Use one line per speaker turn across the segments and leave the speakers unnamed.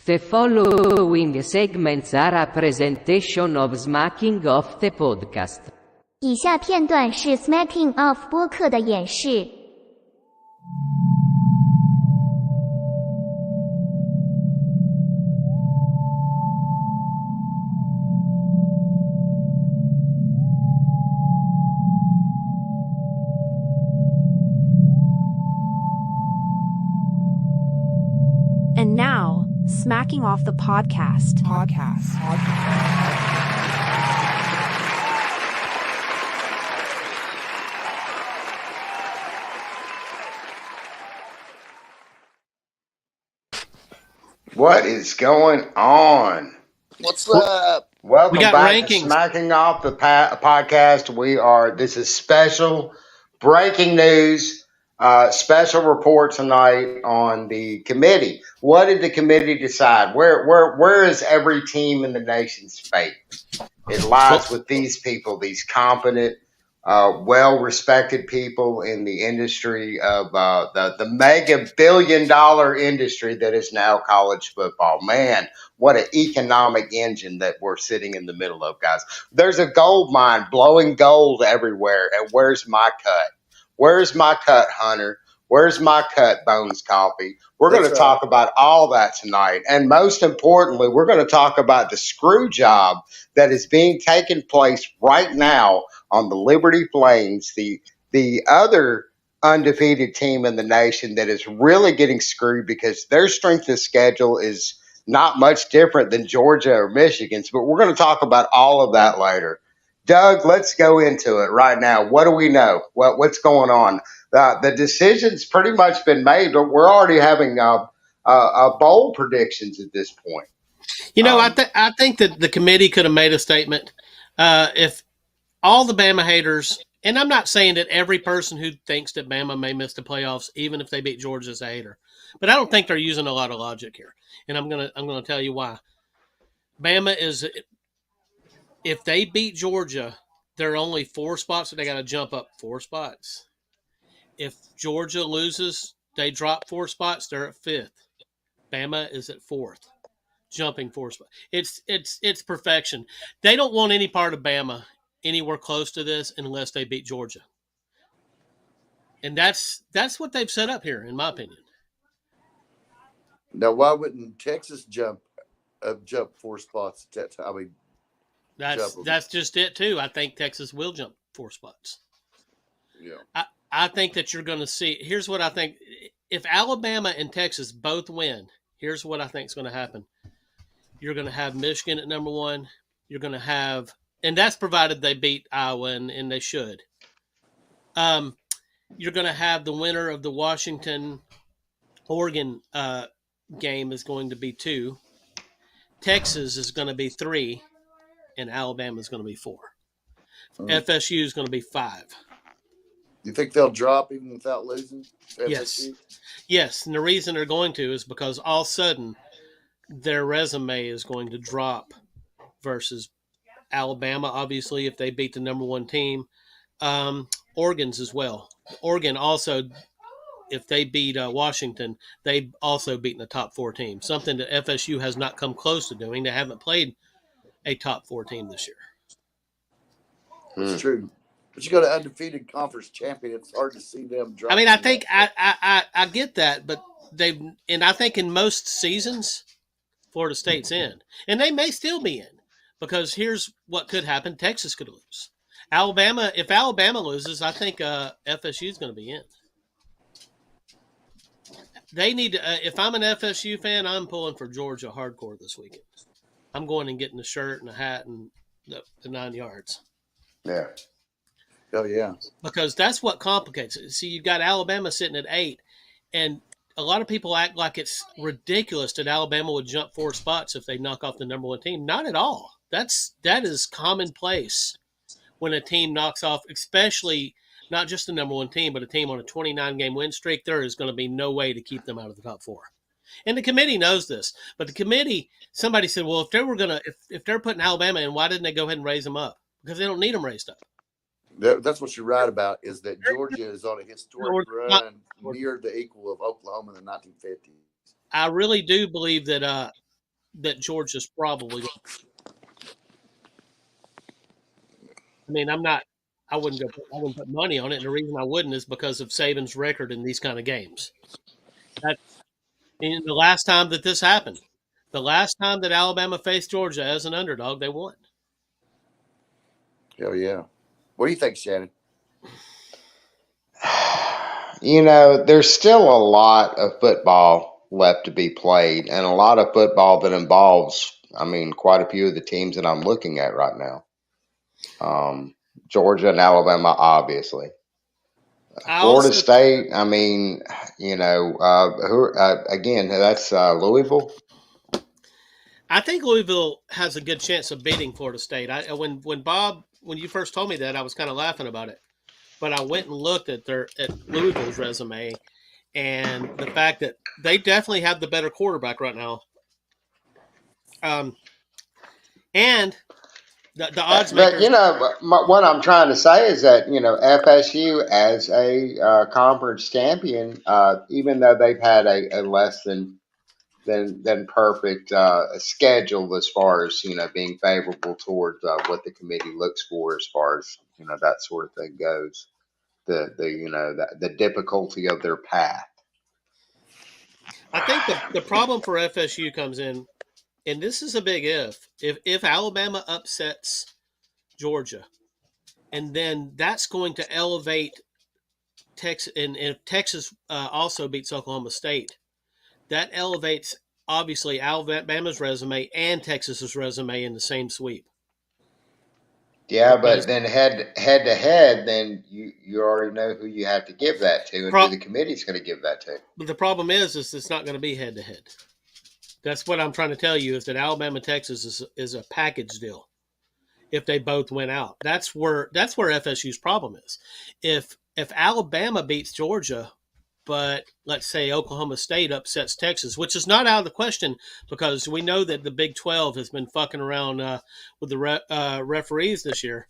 The following segments are a presentation of Smacking Off the podcast.
以下片段是 Smacking Off 播客的演示。
And now, Smacking Off the podcast.
What is going on?
What's up?
Welcome
We got
back
rankings.
to Smacking Off the podcast. This is special breaking news, special report tonight on the committee. What did the committee decide? Where is every team in the nation's fate? It lies with these people, these competent, well-respected people in the industry of the mega billion-dollar industry that is now college football. Man, what an economic engine that we're sitting in the middle of, guys. There's a gold mine blowing gold everywhere, and where's my cut? Where's my cut, Hunter? Where's my cut, Bones Coffee? We're going to talk about all that tonight. And most importantly, we're going to talk about the screw job that is being taken place right now on the Liberty Flames, the other undefeated team in the nation that is really getting screwed because their strength of schedule is not much different than Georgia or Michigan's. But we're going to talk about all of that later. Doug, let's go into it right now. What do we know? What's going on? The decision's pretty much been made, but we're already having bold predictions at this point.
You know, I think that the committee could have made a statement. If all the Bama haters, and I'm not saying that every person who thinks that Bama may miss the playoffs, even if they beat Georgia, is a hater, but I don't think they're using a lot of logic here, and I'm gonna tell you why. Bama is, if they beat Georgia, there are only 4 spots that they got to jump up 4 spots. If Georgia loses, they drop 4 spots. They're at 5th. Bama is at 4th, jumping 4 spots. It's perfection. They don't want any part of Bama anywhere close to this unless they beat Georgia, and that's what they've set up here, in my opinion.
Now, why wouldn't Texas jump 4 spots?
That's just it too. I think Texas will jump 4 spots.
Yeah.
I think that you're going to see. Here's what I think: if Alabama and Texas both win, here's what I think is going to happen. You're going to have Michigan at number 1. You're going to have, and that's provided they beat Iowa, and they should. You're going to have the winner of the Washington-Oregon game is going to be 2. Texas is going to be 3, and Alabama is going to be 4. FSU is going to be 5.
You think they'll drop even without losing? FSU?
Yes, and the reason they're going to is because all of a sudden their resume is going to drop versus Alabama, obviously, if they beat the number 1 team. Oregon's as well. Oregon also, if they beat Washington, they've also beaten the top 4 team, something that FSU has not come close to doing. They haven't played a top 4 team this year.
It's true. But you got an undefeated conference champion. It's hard to see them drop.
I mean, I think I get that, but I think in most seasons, Florida State's in. And they may still be in, because here's what could happen. Texas could lose. If Alabama loses, I think FSU is going to be in. They need to, if I'm an FSU fan, I'm pulling for Georgia hardcore this weekend. I'm going and getting the shirt and the hat and the 9 yards.
Yeah.
Oh, yeah.
Because that's what complicates it. See, you've got Alabama sitting at 8, and a lot of people act like it's ridiculous that Alabama would jump 4 spots if they knock off the number 1 team. Not at all. That is commonplace when a team knocks off, especially not just the number 1 team, but a team on a 29-game win streak. There is going to be no way to keep them out of the top 4. And the committee knows this. But the committee, somebody said, well, if they're putting Alabama in, why didn't they go ahead and raise them up? Because they don't need them raised up.
That's what you're right about, is that Georgia is on a historic run near the equal of Oklahoma in the 1950s.
I really do believe that that Georgia's probably. I mean, I wouldn't put money on it. And the reason I wouldn't is because of Saban's record in these kind of games. That's the last time that this happened. The last time that Alabama faced Georgia as an underdog, they won.
Hell yeah. What do you think, Shannon?
There's still a lot of football left to be played, and a lot of football that involves, quite a few of the teams that I'm looking at right now. Georgia and Alabama, obviously. Florida State, again, that's Louisville.
I think Louisville has a good chance of beating Florida State. When you first told me that, I was kind of laughing about it, but I went and looked at Louisville's resume, and the fact that they definitely have the better quarterback right now. And the odds makers.
But what I'm trying to say is that FSU as a conference champion, even though they've had a less than perfect schedule as far as being favorable towards what the committee looks for as far as that sort of thing goes, the difficulty of their path.
I think the problem for FSU comes in, and this is a big if Alabama upsets Georgia, and then that's going to elevate Texas, and if Texas also beats Oklahoma State, that elevates obviously Alabama's resume and Texas's resume in the same sweep.
Yeah, but then head to head, then you already know who you have to give that to, and who the committee's going to give that to.
But the problem is it's not going to be head to head. That's what I'm trying to tell you, is that Alabama Texas is a package deal. If they both win out, that's where FSU's problem is. If Alabama beats Georgia, but let's say Oklahoma State upsets Texas, which is not out of the question, because we know that the Big 12 has been fucking around with the referees this year.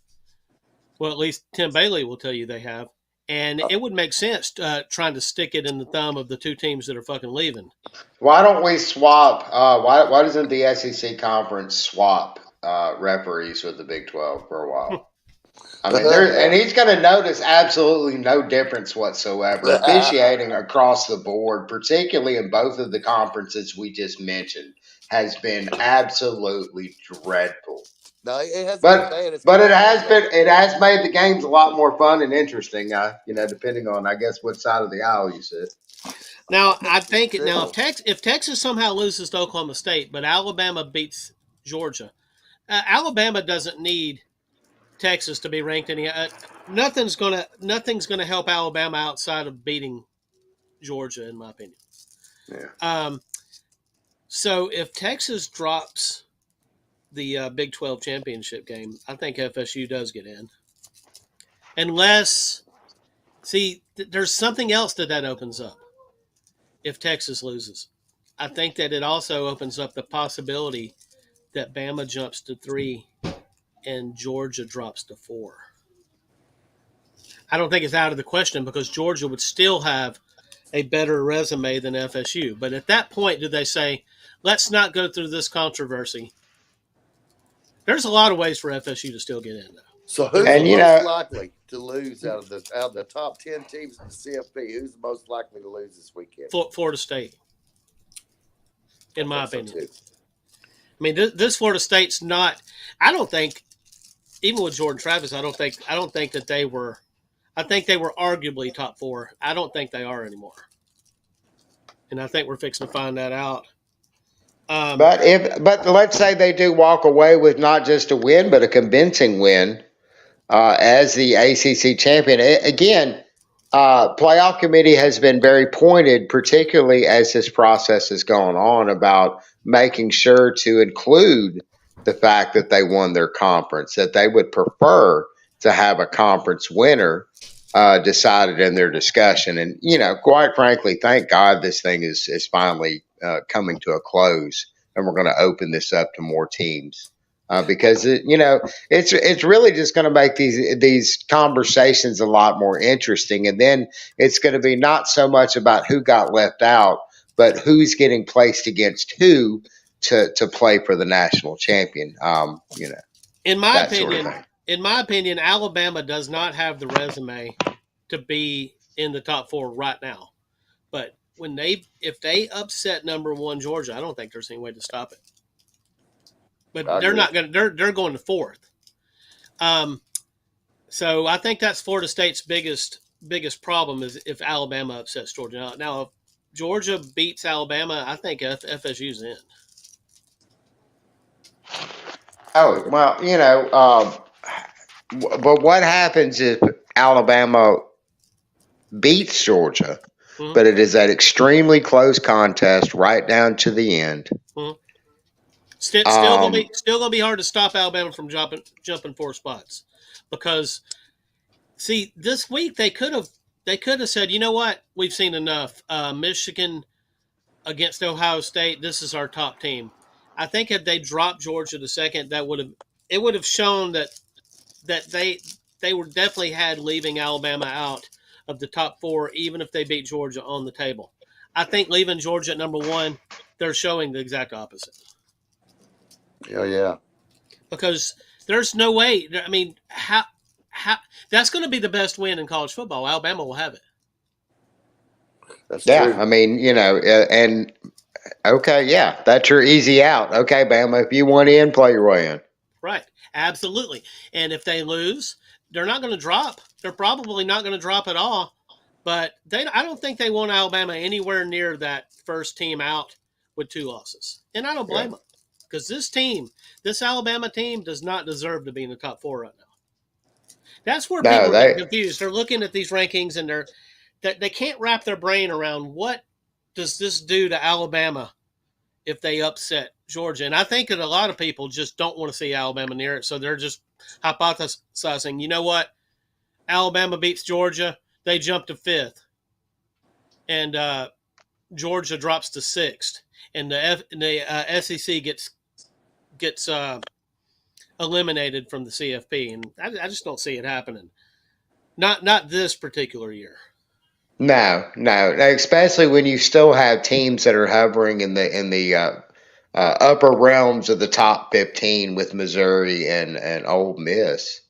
Well, at least Tim Bailey will tell you they have. And it would make sense trying to stick it in the thumb of the two teams that are fucking leaving.
Why don't we swap? Why doesn't the SEC conference swap referees with the Big 12 for a while? And he's going to notice absolutely no difference whatsoever. Officiating across the board, particularly in both of the conferences we just mentioned, has been absolutely dreadful.
No, it has
but it has made the games a lot more fun and interesting. Depending on, I guess, what side of the aisle you sit.
Now, I think if Texas somehow loses to Oklahoma State, but Alabama beats Georgia, Alabama doesn't need Texas to be ranked any. Nothing's gonna help Alabama outside of beating Georgia, in my opinion.
Yeah.
So if Texas drops the Big 12 championship game, I think FSU does get in. Unless, there's something else that opens up. If Texas loses, I think that it also opens up the possibility that Bama jumps to 3 and Georgia drops to 4. I don't think it's out of the question, because Georgia would still have a better resume than FSU. But at that point, do they say, let's not go through this controversy? There's a lot of ways for FSU to still get in, though.
So who's most likely to lose out of the top 10 teams in the CFP? Who's the most likely to lose this weekend?
Florida State, in my opinion. I mean, this Florida State's not. I don't think, even with Jordan Travis, I don't think that they were. I think they were arguably top 4. I don't think they are anymore, and I think we're fixing to find that out.
But let's say they do walk away with not just a win, but a convincing win as the ACC champion. Again, playoff committee has been very pointed, particularly as this process has gone on, about making sure to include the fact that they won their conference, that they would prefer to have a conference winner decided in their discussion. And, quite frankly, thank God this thing is finally coming to a close, and we're going to open this up to more teams. Because it's really just going to make these conversations a lot more interesting, and then it's going to be not so much about who got left out, but who's getting placed against who to play for the national champion.
In my
that sort of
opinion,
thing.
Alabama does not have the resume to be in the top 4 right now. But if they upset number 1 Georgia, I don't think there's any way to stop it. But they're not going. They're going to 4th. So I think that's Florida State's biggest problem is if Alabama upsets Georgia. Now if Georgia beats Alabama, I think FSU's in.
Oh well, but what happens if Alabama beats Georgia,
Mhm.
but it is an extremely close contest right down to the end?
Mhm. Still gonna be hard to stop Alabama from jumping 4 spots, because see this week they could have said, you know what, we've seen enough. Michigan against Ohio State, this is our top team. I think if they dropped Georgia to 2nd, it would have shown that they were definitely had leaving Alabama out of the top 4, even if they beat Georgia on the table. I think leaving Georgia at number 1, they're showing the exact opposite.
Yeah.
Because there's no way. I mean, how that's going to be the best win in college football. Alabama will have it.
That's
Yeah,
true.
I mean, and okay, yeah, that's your easy out. Okay, Bama, if you want in, play your way in.
Right, absolutely. And if they lose, they're not going to drop. They're probably not going to drop at all. But I don't think they want Alabama anywhere near that first team out with 2 losses. And I don't blame them, because this Alabama team does not deserve to be in the top 4 right now. That's where people get confused. They're looking at these rankings and they can't wrap their brain around what does this do to Alabama if they upset Georgia. And I think that a lot of people just don't want to see Alabama near it, so they're just hypothesizing, you know what, Alabama beats Georgia, they jump to 5th, and Georgia drops to 6th, and the SEC gets eliminated from the CFP, and I just don't see it happening. Not this particular year.
No, especially when you still have teams that are hovering in the upper realms of the top 15 with Missouri and Ole Miss.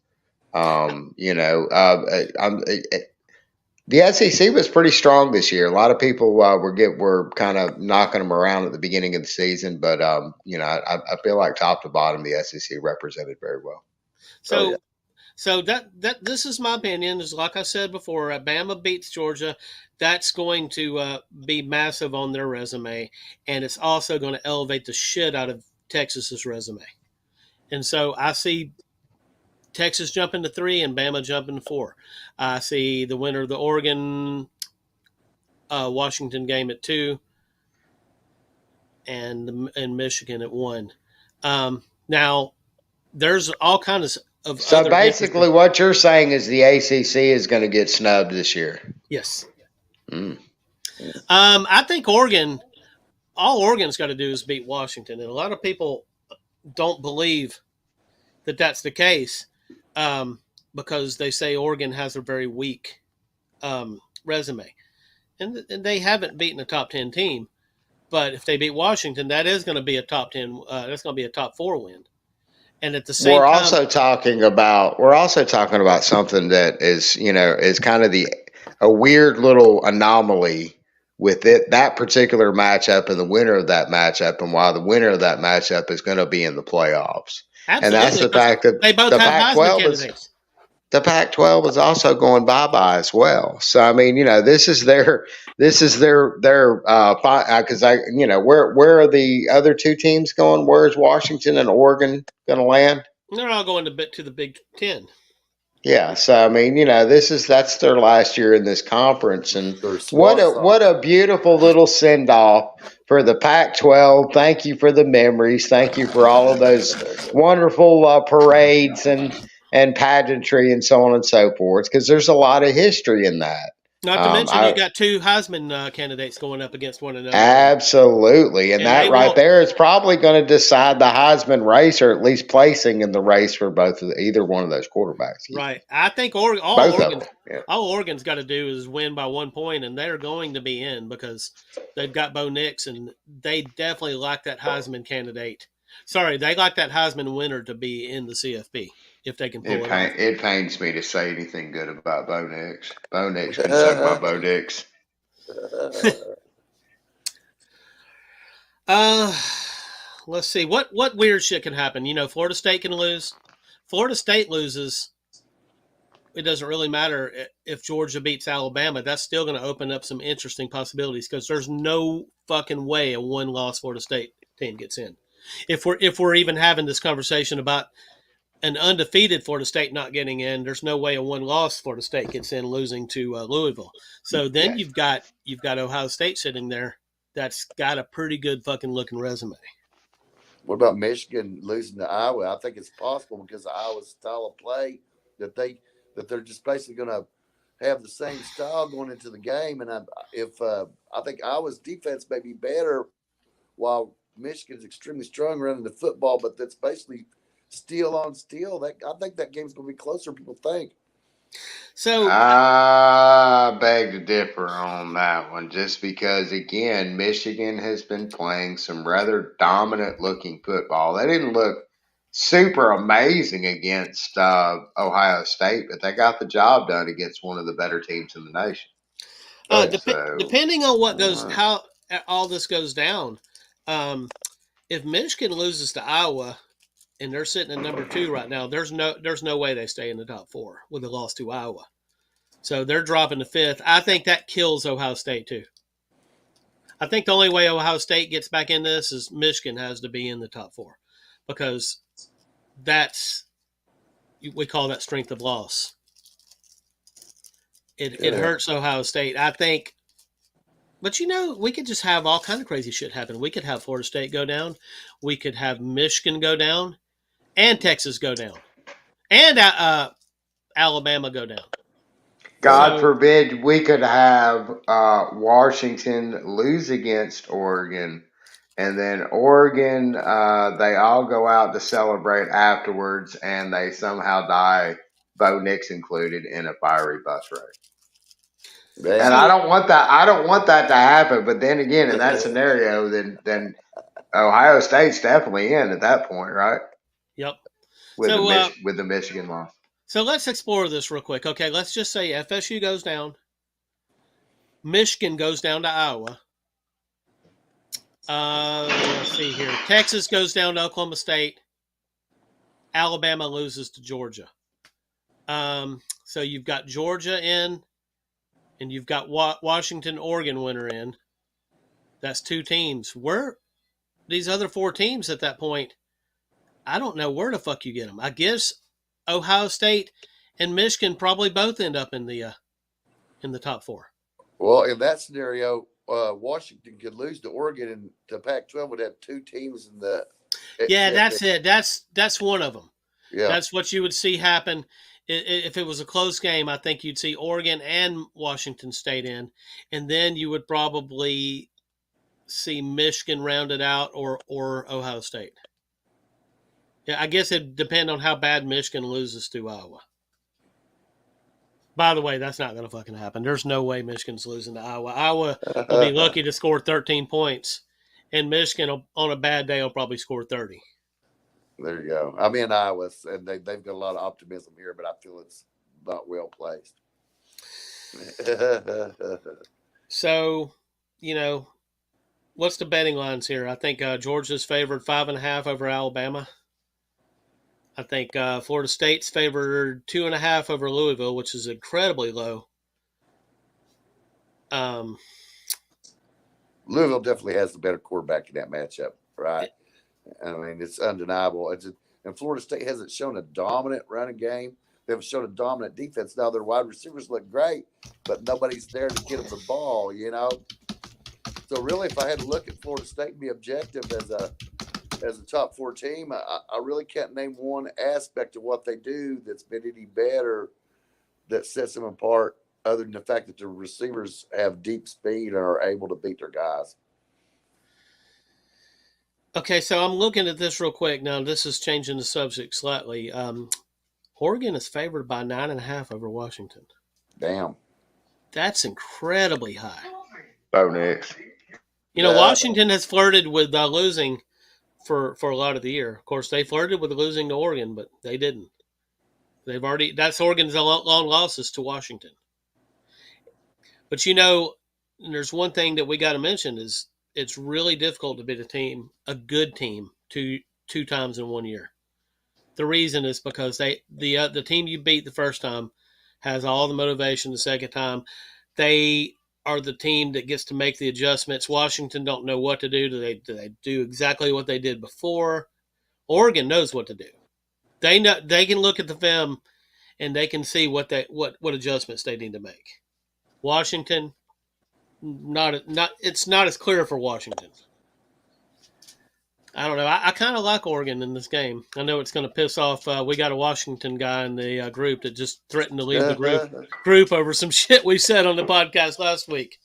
The SEC was pretty strong this year. A lot of people were kind of knocking them around at the beginning of the season, but I feel like top to bottom the SEC represented very well.
So that this is my opinion. Is like I said before, Bama beats Georgia, that's going to be massive on their resume, and it's also going to elevate the shit out of Texas's resume. And so I see Texas jumping to 3 and Bama jumping to 4. I see the winner of the Oregon Washington game at 2, and Michigan at 1. Now there's all kinds of
so basically what you're saying is the ACC is going to get snubbed this year.
Yes. I think all Oregon's got to do is beat Washington, and a lot of people don't believe that that's the case, because they say Oregon has a very weak resume, and they haven't beaten a top 10 team. But if they beat Washington, that is going to be a top 10. That's going to be a top 4 win. And at the same time,
we're also talking about something that is kind of a weird little anomaly with that particular matchup and the winner of that matchup, and why the winner of that matchup is going to be in the playoffs.
Absolutely.
And that's the fact that
they both have Heisman candidates.
The Pac-12 is also going bye-bye as well. So I mean, this is their because where are the other 2 teams going? Where's Washington and Oregon going to land?
They're all going to the Big Ten.
Yeah, so I mean, that's their last year in this conference, and what a beautiful little send off for the Pac-12. Thank you for the memories. Thank you for all of those wonderful parades and pageantry and so on and so forth, because there's a lot of history in that.
Not to mention, you
I
got two Heisman candidates going up against one another.
absolutely, and
And they
that right
won't.
there is probably going to decide the Heisman race, or at least placing in the race for either one of those quarterbacks. Excuse me.
Right. I think
Both of them. Yeah.
all Oregon's got to do is win by 1 point, and they're going to be in because they've got Bo Nix, and they definitely like that Heisman candidate. Sorry, they like that Heisman winner to be in the CFP if they can pull it off.
It pains me to say anything good about Bo Nix. Bo Nix can suck my Bo Nix.
Let's see what weird shit can happen. Florida State can lose. Florida State loses. It doesn't really matter if Georgia beats Alabama. That's still going to open up some interesting possibilities because there's no fucking way a one-loss Florida State team gets in. If we're even having this conversation about an undefeated Florida State not getting in, there's no way a one-loss Florida State gets in losing to Louisville. So then you've got Ohio State sitting there that's got a pretty good fucking looking resume.
What about Michigan losing to Iowa? I think it's possible because of Iowa's style of play that they're just basically going to have the same style going into the game. And I think Iowa's defense may be better, while Michigan's extremely strong running the football, but that's basically steel on steel. I think that game's going to be closer than people think.
So
I beg to differ on that one, just because again, Michigan has been playing some rather dominant looking football. They didn't look super amazing against Ohio State, but they got the job done against one of the better teams in the nation.
depending on how all this goes down, if Michigan loses to Iowa and they're sitting at number 2 right now, there's no way they stay in the top 4 with a loss to Iowa. So they're dropping to 5th. I think that kills Ohio State too. I think the only way Ohio State gets back in this is Michigan has to be in the top 4 because we call that strength of loss. It hurts Ohio State. I think, but we could just have all kind of crazy shit happen. We could have Florida State go down. We could have Michigan go down and Texas go down and Alabama go down.
God forbid we could have Washington lose against Oregon, and then Oregon, they all go out to celebrate afterwards, and they somehow die, Bo Nix included, in a fiery bus race. And I don't want that. I don't want that to happen. But then again, in that scenario, then Ohio State's definitely in at that point, right?
Yep.
With the Michigan loss.
So let's explore this real quick. Okay, let's just say FSU goes down. Michigan goes down to Iowa. Let's see here. Texas goes down to Oklahoma State. Alabama loses to Georgia. So you've got Georgia in, and you've got Washington, Oregon winner in. That's 2 teams. Where these other 4 teams at that point, I don't know where the fuck you get them. I guess Ohio State and Michigan probably both end up in the top 4.
Well, in that scenario, Washington could lose to Oregon, and the Pac-12 would have 2 teams in the.
Yeah, that's it. That's one of them.
Yeah,
that's what you would see happen if it was a close game. I think you'd see Oregon and Washington State in, and then you would probably see Michigan rounded out or Ohio State. Yeah, I guess it'd depend on how bad Michigan loses to Iowa. By the way, that's not going to fucking happen. There's no way Michigan's losing to Iowa. Iowa will be lucky to score 13 points, and Michigan, on a bad day, will probably score 30.
There you go. I'm in Iowa, and they've got a lot of optimism here, but I feel it's not well placed.
So, what's the betting lines here? I think Georgia's favored 5.5 over Alabama. I think Florida State's favored 2.5 over Louisville, which is incredibly low.
Louisville definitely has the better quarterback in that matchup, right? I mean, it's undeniable. And Florida State hasn't shown a dominant running game. They haven't shown a dominant defense. Now their wide receivers look great, but nobody's there to get them the ball, So really, if I had to look at Florida State and be objective as a top 4 team, I really can't name one aspect of what they do that's been any better that sets them apart other than the fact that the receivers have deep speed and are able to beat their guys.
Okay, so I'm looking at this real quick. Now, this is changing the subject slightly. Oregon is favored by 9.5 over Washington.
Damn.
That's incredibly high.
Bo Nix.
Washington has flirted with losing for a lot of the year. Of course, they flirted with losing to Oregon, but they didn't. That's Oregon's long losses to Washington. But there's one thing that we got to mention is it's really difficult to beat a good team, two times in 1 year. The reason is because the team you beat the first time has all the motivation the second time. They are the team that gets to make the adjustments. Washington don't know what to do. Do they do exactly what they did before? Oregon knows what to do. They can look at the film and they can see what adjustments they need to make. Washington, it's not as clear for Washington. I don't know. I kind of like Oregon in this game. I know it's going to piss off. We got a Washington guy in the group that just threatened to leave the group over some shit we said on the podcast last week.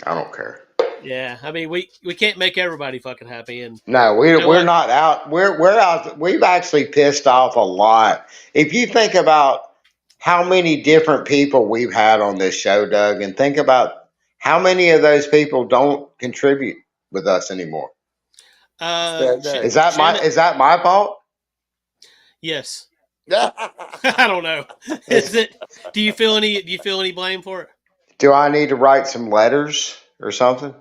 I don't care.
Yeah, I mean we can't make everybody fucking happy, and
no, we're not out. We're out. We've actually pissed off a lot. If you think about how many different people we've had on this show, Doug, and think about how many of those people don't contribute with us anymore. Is that my fault?
Yes. I don't know. Is it? Do you feel any blame for it?
Do I need to write some letters or something?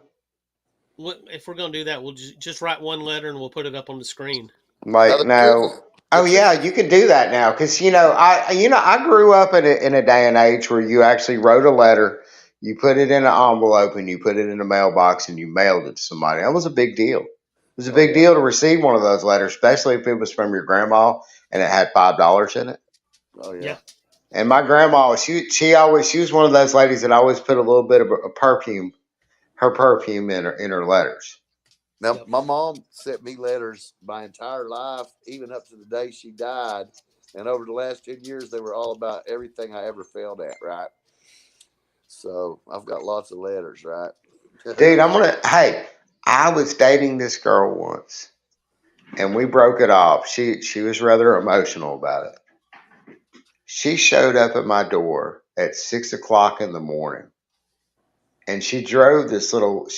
If we're gonna do that, we'll just write one letter and we'll put it up on the screen.
Like no. Oh yeah, you can do that now because I grew up in a day and age where you actually wrote a letter, you put it in an envelope, and you put it in a mailbox, and you mailed it to somebody. That was a big deal. It was a big deal to receive one of those letters, especially if it was from your grandma and it had $5 in it.
Oh yeah.
And my grandma, she was one of those ladies that always put a little bit of a perfume, her perfume in her letters.
Now, my mom sent me letters my entire life, even up to the day she died. And over the last 10 years, they were all about everything I ever failed at, right? So I've got lots of letters, right?
Dude, I was dating this girl once, and we broke it off. She was rather emotional about it. She showed up at my door at 6 o'clock in the morning, and she drove the little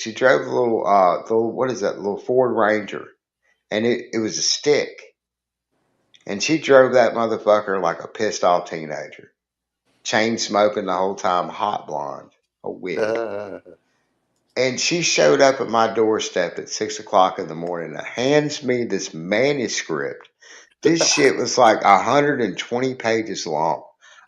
what is that, little Ford Ranger, and it was a stick, and she drove that motherfucker like a pissed off teenager, chain smoking the whole time, hot blonde, a wig. And she showed up at my doorstep at 6 o'clock in the morning and hands me this manuscript. This shit was like 120 pages long.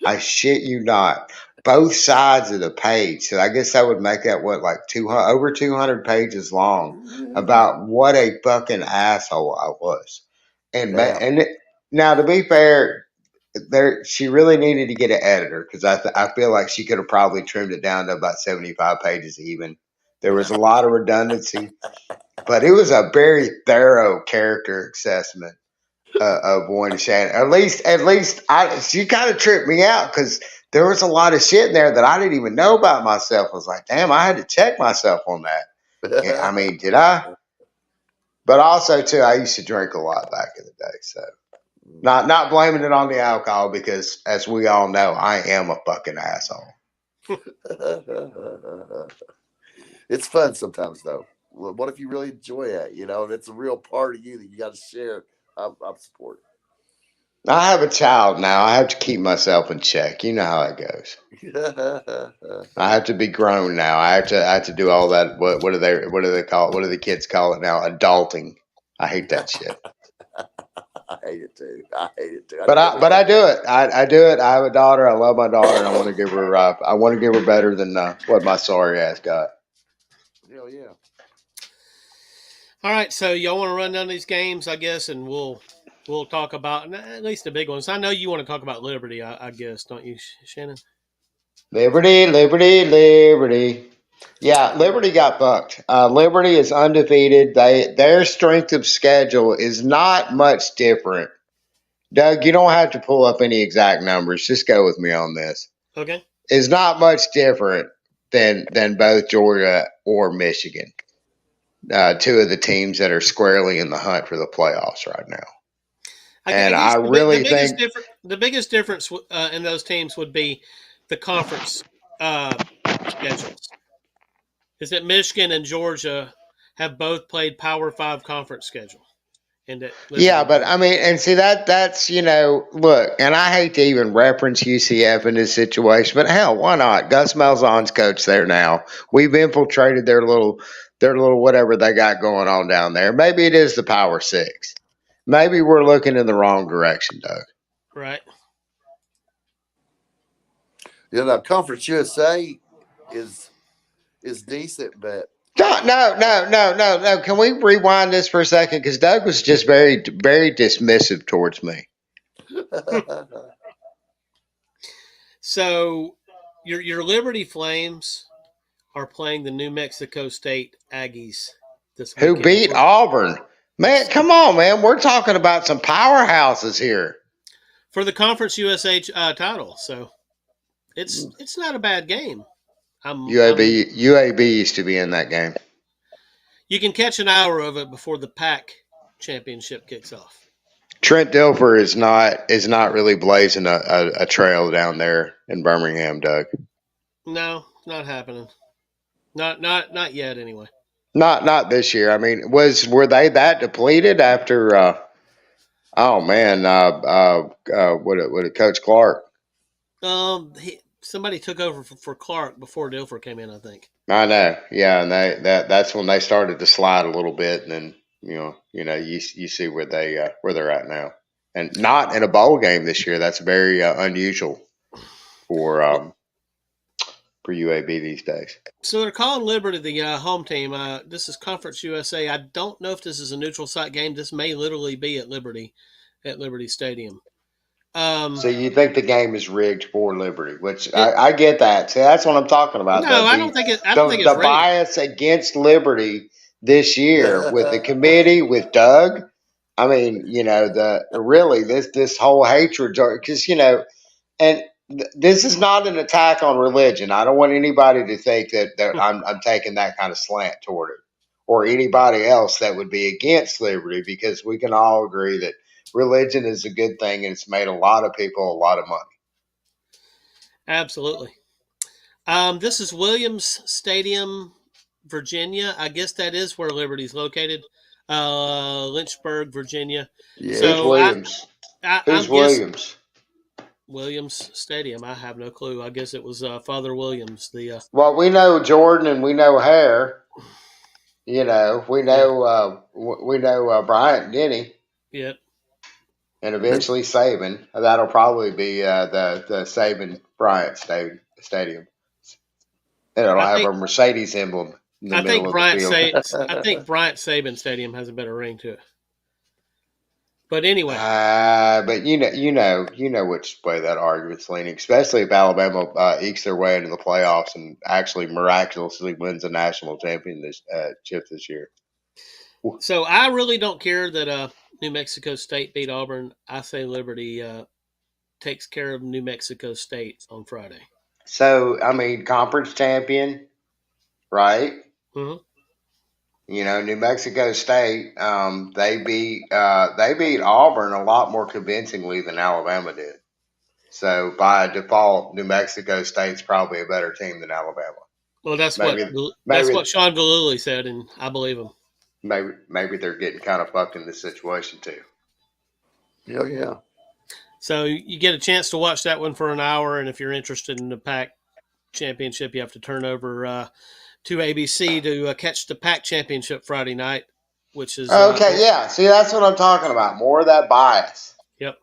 I shit you not. Both sides of the page. So I guess that would make that like over 200 pages long about what a fucking asshole I was. And now to be fair, she really needed to get an editor because I feel like she could have probably trimmed it down to about 75 pages even. There was a lot of redundancy, but it was a very thorough character assessment of Warren Shannon. At least she kind of tripped me out because there was a lot of shit in there that I didn't even know about myself. I was like, damn, I had to check myself on that. I mean, did I? But also too, I used to drink a lot back in the day, so not blaming it on the alcohol because, as we all know, I am a fucking asshole.
It's fun sometimes, though. What if you really enjoy it? And it's a real part of you that you got to share. I'm supportive.
I have a child now. I have to keep myself in check. You know how it goes. I have to be grown now. I have to do all that. What do they call it? What do the kids call it now? Adulting. I hate that shit.
I hate it too.
But I do it. I do it. I have a daughter. I love my daughter, and I want to give her. I want to give her better than what my sorry ass got.
Hell yeah.
All right, so y'all want to run down these games, I guess, and we'll talk about at least the big ones. I know you want to talk about Liberty, I guess, don't you, Shannon?
Liberty. Yeah, Liberty got fucked. Liberty is undefeated. Their strength of schedule is not much different. Doug, you don't have to pull up any exact numbers. Just go with me on this.
Okay.
is not much different than both Georgia or Michigan. Two of the teams that are squarely in the hunt for the playoffs right now.
I
And
guess
I really think
the biggest difference in those teams would be the conference schedules. Is that Michigan and Georgia have both played Power Five conference schedule, and that
yeah,
Liberty
but
does.
I mean, and see that's look, and I hate to even reference UCF in this situation, but hell, why not? Gus Malzahn's coach there now. We've infiltrated their little whatever they got going on down there. Maybe it is the Power Six. Maybe we're looking in the wrong direction, Doug.
Right.
Now Conference USA is decent, but
No. Can we rewind this for a second? Because Doug was just very, very dismissive towards me.
So your Liberty Flames are playing the New Mexico State Aggies this
Who
weekend
beat Auburn? Man, come on, man. We're talking about some powerhouses here.
for the Conference USA title. So it's not a bad game.
UAB used to be in that game.
You can catch an hour of it before the PAC championship kicks off.
Trent Dilfer is not really blazing a trail down there in Birmingham, Doug.
No, not happening. Not yet. Anyway.
Not this year. I mean, were they that depleted after? Oh man, what did Coach Clark?
Somebody took over for Clark before Dilfer came in, I think.
I know, yeah, and that's when they started to slide a little bit, and then you see where they're at now, and not in a bowl game this year. That's very unusual for UAB these days.
So they're calling Liberty the home team. This is Conference USA. I don't know if this is a neutral site game. This may literally be at Liberty Stadium.
So you think the game is rigged for Liberty, which I get that. See, that's what I'm talking about.
No, I don't think it's rigged.
Bias against Liberty this year with the committee, with Doug. I mean, this whole hatred, because and this is not an attack on religion. I don't want anybody to think that I'm taking that kind of slant toward it, or anybody else that would be against liberty, because we can all agree that religion is a good thing and it's made a lot of people a lot of money.
Absolutely. This is Williams Stadium, Virginia. I guess that is where Liberty's located. Lynchburg, Virginia.
Yeah.
Who's Williams? Who's Williams?
Williams Stadium. I have no clue. I guess it was Father Williams.
Well, we know Jordan and we know Hare. We know Bryant Denny.
Yep.
And eventually Saban. That'll probably be the Saban Bryant Stadium. And it'll have a Mercedes emblem in the middle of the field.
I think Bryant Saban Stadium has a better ring to it. But anyway,
but you know which way that argument's leaning, especially if Alabama ekes their way into the playoffs and actually miraculously wins the national championship this year.
So I really don't care that New Mexico State beat Auburn. I say Liberty takes care of New Mexico State on Friday.
So I mean, conference champion, right?
Mm-hmm.
New Mexico State, they beat Auburn a lot more convincingly than Alabama did. So by default, New Mexico State's probably a better team than Alabama.
Well, that's what Sean Vallely said, and I believe him.
Maybe they're getting kind of fucked in this situation too.
Yeah.
So you get a chance to watch that one for an hour, and if you're interested in the PAC championship, you have to turn over to ABC to catch the PAC championship Friday night, which is
okay. Yeah, see, that's what I'm talking about. More of that bias.
Yep.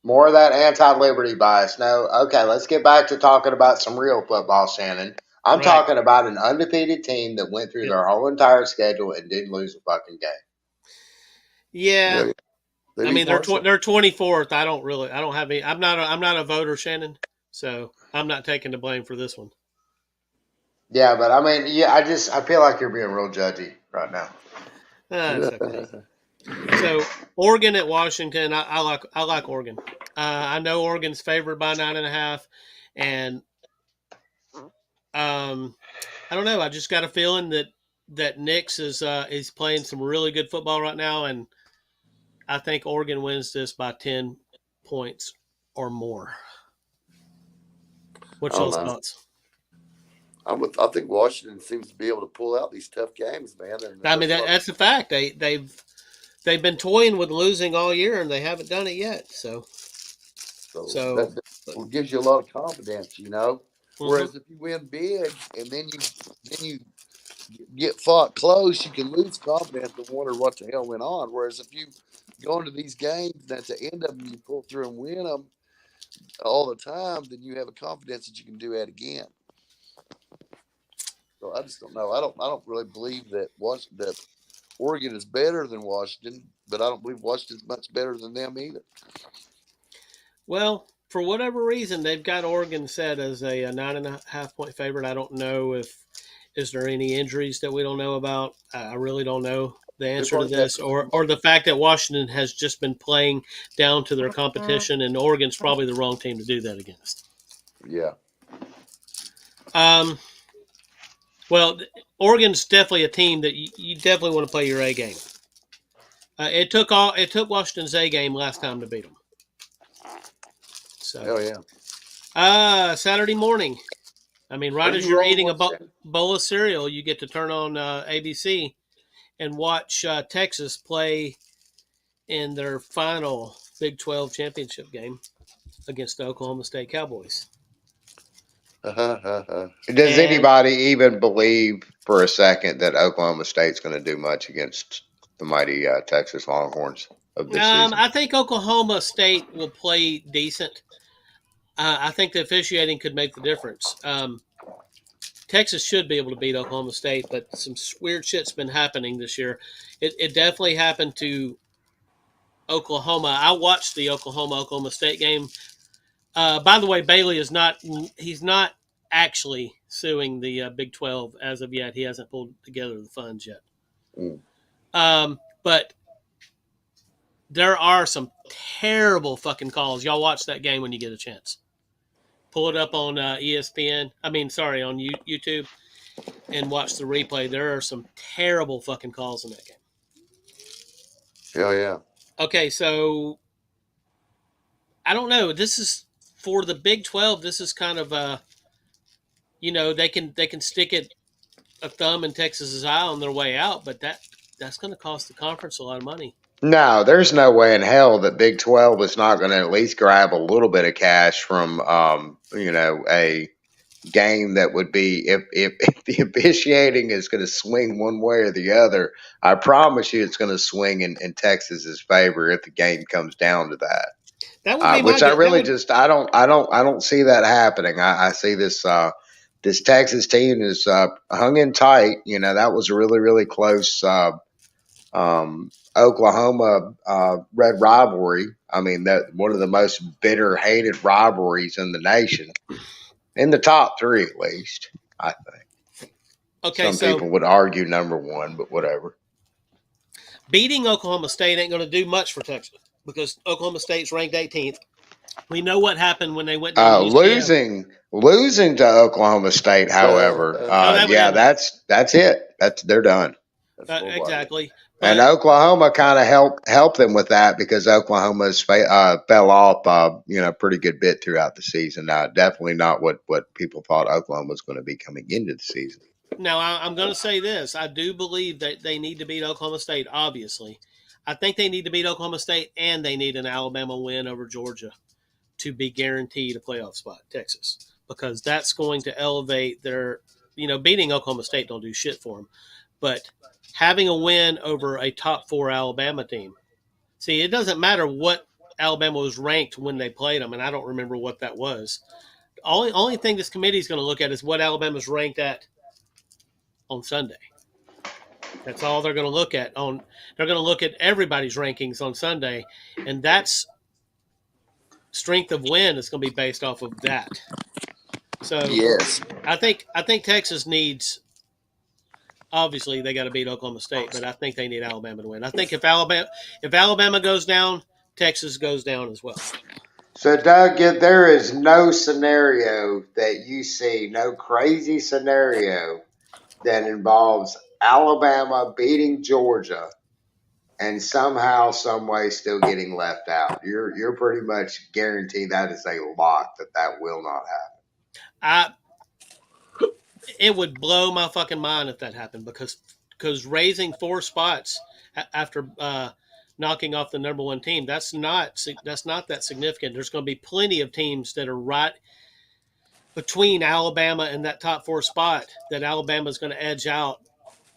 More of that anti-liberty bias. No, okay. Let's get back to talking about some real football, Shannon. I'm talking about an undefeated team that went through their whole entire schedule and didn't lose a fucking game.
Yeah. I mean, they're 24th. I don't have any. I'm not a voter, Shannon, so I'm not taking the blame for this one.
Yeah, but I mean, I feel like you're being real judgy right now.
That's okay. So Oregon at Washington. I like Oregon. I know Oregon's favored by 9.5, and I don't know. I just got a feeling that Nix is playing some really good football right now, and I think Oregon wins this by 10 points or more. What's
I don't
y'all's
know.
thoughts?
I think Washington seems to be able to pull out these tough games, man. And
I mean, that's a fact. They've been toying with losing all year, and they haven't done it yet. So
that gives you a lot of confidence, you know.
mhm.
Whereas if you win big and then you get fought close, you can lose confidence and wonder what the hell went on. Whereas if you go into these games and at the end of them you pull through and win them all the time, then you have a confidence that you can do that again. So I just don't know. I don't really believe that Oregon is better than Washington, but I don't believe Washington's much better than them either.
Well, for whatever reason, they've got Oregon set as a 9.5 point favorite. I don't know if is there any injuries that we don't know about. I really don't know the
They
answer to
probably have
this, or the fact that Washington has just been playing down to their competition, and Oregon's probably the wrong team to do that against.
yeah.
Well, Oregon's definitely a team that you definitely want to play your A game. It took Washington's A game last time to beat them. So,
Hell yeah.
Saturday morning. I mean, right
Are
as
you
you're
rolling
eating a
with that?
bowl of cereal, you get to turn on ABC and watch Texas play in their final Big 12 championship game against the Oklahoma State Cowboys.
Does
And
anybody even believe for a second that Oklahoma State's going to do much against the mighty Texas Longhorns of this season?
I think Oklahoma State will play decent. I think the officiating could make the difference. Texas should be able to beat Oklahoma State, but some weird shit's been happening this year. It definitely happened to Oklahoma. I watched the Oklahoma State game. By the way, Bailey is not. He's not actually suing the Big 12 as of yet. He hasn't pulled together the funds yet. But there are some terrible fucking calls. Y'all watch that game when you get a chance. Pull it up on ESPN. I mean, sorry, on YouTube, and watch the replay. There are some terrible fucking calls in that game.
Hell yeah.
Okay, so I don't know. This is for the Big 12. This is kind of they can stick a thumb in Texas's eye on their way out, but that's going to cost the conference a lot of money.
No, there's no way in hell that Big 12 is not going to at least grab a little bit of cash from, a game that would be if the officiating is going to swing one way or the other. I promise you, it's going to swing in Texas's favor if the game comes down to that.
That would be
Which I really I don't see that happening. I see this this Texas team is hung in tight. You know, that was a really really close Oklahoma red rivalry. I mean, that one of the most bitter hated rivalries in the nation, in the top three at least. I think.
Okay,
Some people would argue number one, but whatever.
Beating Oklahoma State ain't going to do much for Texas because Oklahoma State's ranked 18th. We know what happened when they went down to UCF.
Losing to Oklahoma State, however, that's it. They're done.
Exactly.
And Oklahoma kind of helped them with that because Oklahoma's fell off, pretty good bit throughout the season. Definitely not what people thought Oklahoma was going to be coming into the season.
Now, I'm going to say this. I do believe that they need to beat Oklahoma State, obviously. I think they need to beat Oklahoma State, and they need an Alabama win over Georgia to be guaranteed a playoff spot, Texas, because that's going to elevate their, beating Oklahoma State don't do shit for them. But having a win over a top 4 Alabama team. See, it doesn't matter what Alabama was ranked when they played them, and I don't remember what that was. Only thing this committee is going to look at is what Alabama's ranked at on Sunday. That's all they're going to look at. They're going to look at everybody's rankings on Sunday, and that's strength of win is going to be based off of that. So
yes,
I think Texas needs. Obviously, they got to beat Oklahoma State, but I think they need Alabama to win. I think if Alabama goes down, Texas goes down as well.
So, Doug, there is no scenario that you see, no crazy scenario that involves Alabama beating Georgia and somehow, some way, still getting left out. You're pretty much guaranteed that is a lock that will not happen.
It would blow my fucking mind if that happened because raising 4 spots after knocking off the number 1 team, that's not that significant. There's going to be plenty of teams that are right between Alabama and that top 4 spot that Alabama is going to edge out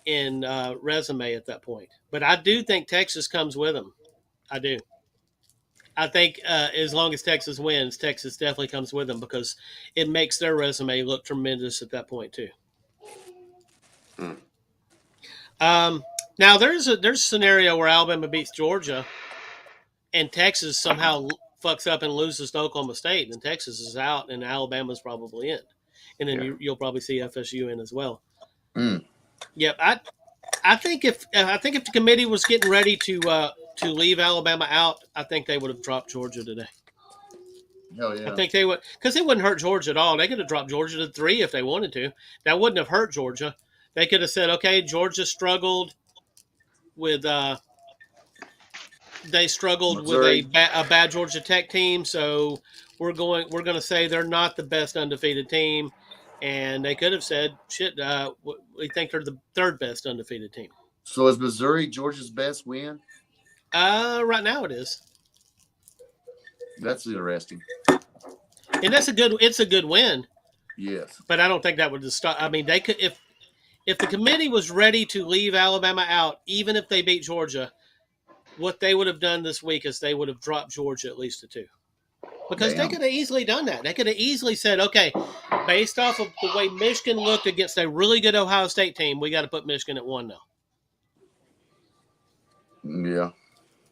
in resume at that point. But I do think Texas comes with them. I do. I think as long as Texas wins, Texas definitely comes with them because it makes their resume look tremendous at that point too. Now there's a scenario where Alabama beats Georgia, and Texas somehow fucks up and loses to Oklahoma State, and Texas is out, and Alabama's probably in, and then you'll probably see FSU in as well. Yep, I think if the committee was getting ready to leave Alabama out, I think they would have dropped Georgia today.
Hell yeah.
I think they would, because it wouldn't hurt Georgia at all. They could have dropped Georgia to 3 if they wanted to. That wouldn't have hurt Georgia. They could have said, okay, Georgia struggled with
Missouri.
with a bad Georgia Tech team, so we're going to say they're not the best undefeated team, and they could have said, shit, we think they're the 3rd best undefeated team.
So is Missouri Georgia's best win?
Right now it is.
That's interesting.
And it's a good win.
Yes.
But I don't think that would stop. I mean, they could, if the committee was ready to leave Alabama out, even if they beat Georgia, what they would have done this week is they would have dropped Georgia at least to 2. Because they could have easily done that. They could have easily said, okay, based off of the way Michigan looked against a really good Ohio State team, we got to put Michigan at 1 now.
Yeah.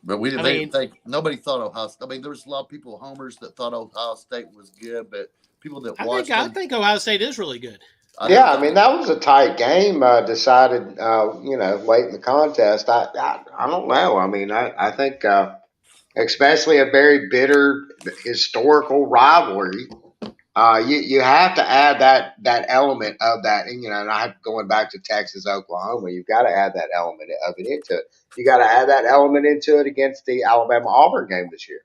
But we didn't think nobody thought Ohio State. I mean, there was a lot of people, homers, that thought Ohio State was good, but people that watched
I think Ohio State is really good.
I mean, that was a tight game decided, late in the contest. I don't know. I mean, I think, especially a very bitter historical rivalry, you have to add that element of that. And, and I going back to Texas, Oklahoma, you've got to add that element of it into it. You got to add that element into it against the Alabama Auburn game this year.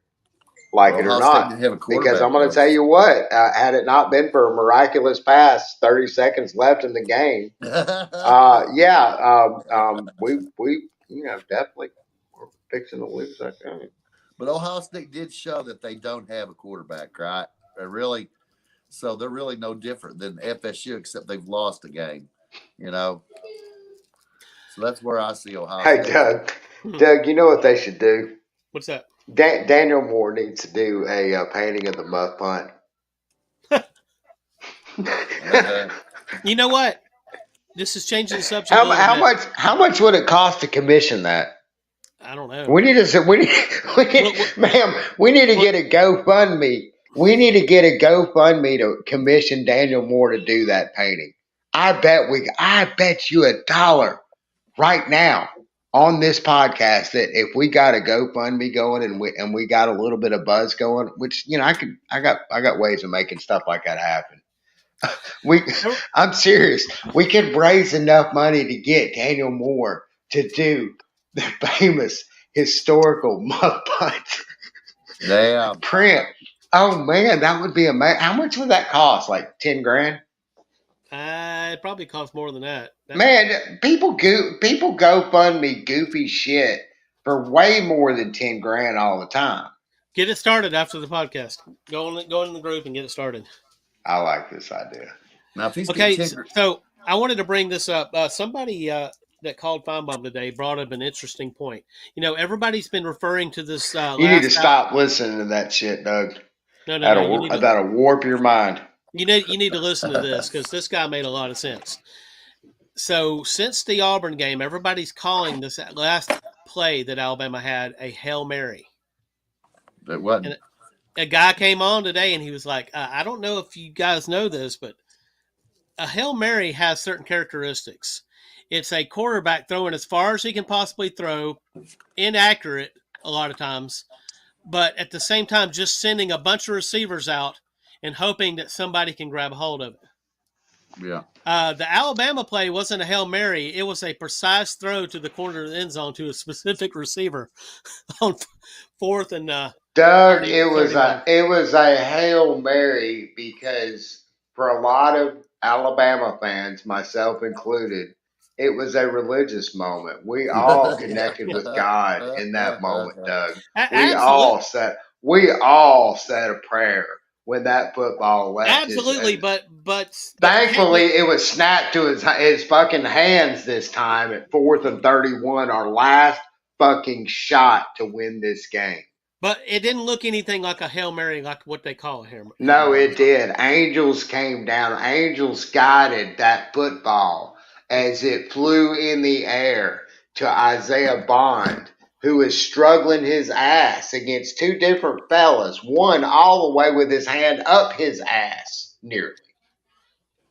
Like it or not, because I'm going to tell you what, had it not been for a miraculous pass, 30 seconds left in the game, we definitely were fixing to lose that game.
But Ohio State did show that they don't have a quarterback, right? They're really no different than FSU, except they've lost a game, So that's where I see Ohio State.
Hey, Doug, you know what they should do?
What's that?
Daniel Moore needs to do a painting of the muff punt.
You know what? This is changing the subject.
How much would it cost to commission that?
I don't know.
We need to get a GoFundMe. We need to get a GoFundMe to commission Daniel Moore to do that painting. I bet you $1 right now on this podcast that if we got a GoFundMe going and we got a little bit of buzz going, which I got ways of making stuff like that happen. I'm serious. We could raise enough money to get Daniel Moore to do the famous historical muff punt print. Oh man, that would be amazing. How much would that cost? Like $10,000?
It probably costs more than that.
Man, people GoFundMe goofy shit for way more than $10,000 all the time.
Get it started after the podcast. Go in the group and get it started.
I like this idea.
Now, if he's
so I wanted to bring this up. Somebody that called Feinbaum today brought up an interesting point. Everybody's been referring to this.
You need to stop listening to that shit, Doug.
No.
That'll warp your mind.
You need to listen to this because this guy made a lot of sense. So since the Auburn game, everybody's calling this last play that Alabama had a Hail Mary.
It wasn't.
And a guy came on today and he was like, I don't know if you guys know this, but a Hail Mary has certain characteristics. It's a quarterback throwing as far as he can possibly throw, inaccurate a lot of times, but at the same time, just sending a bunch of receivers out and hoping that somebody can grab a hold of it.
Yeah.
The Alabama play wasn't a Hail Mary. It was a precise throw to the corner of the end zone to a specific receiver on fourth and
Doug,
30 31.
it was a Hail Mary because for a lot of Alabama fans, myself included, it was a religious moment. We all connected with God in that moment, Doug.
Absolutely.
We all said a prayer when that football left his.
Absolutely, but
Thankfully, it was snapped to his fucking hands this time at 4th and 31, our last fucking shot to win this game.
but it didn't look anything like a Hail Mary, like what they call a Hail
No,
Mary.
it did. Angels came down. Angels guided that football as it flew in the air to Isaiah Bond, who is struggling his ass against two different fellas, one all the way with his hand up his ass nearly,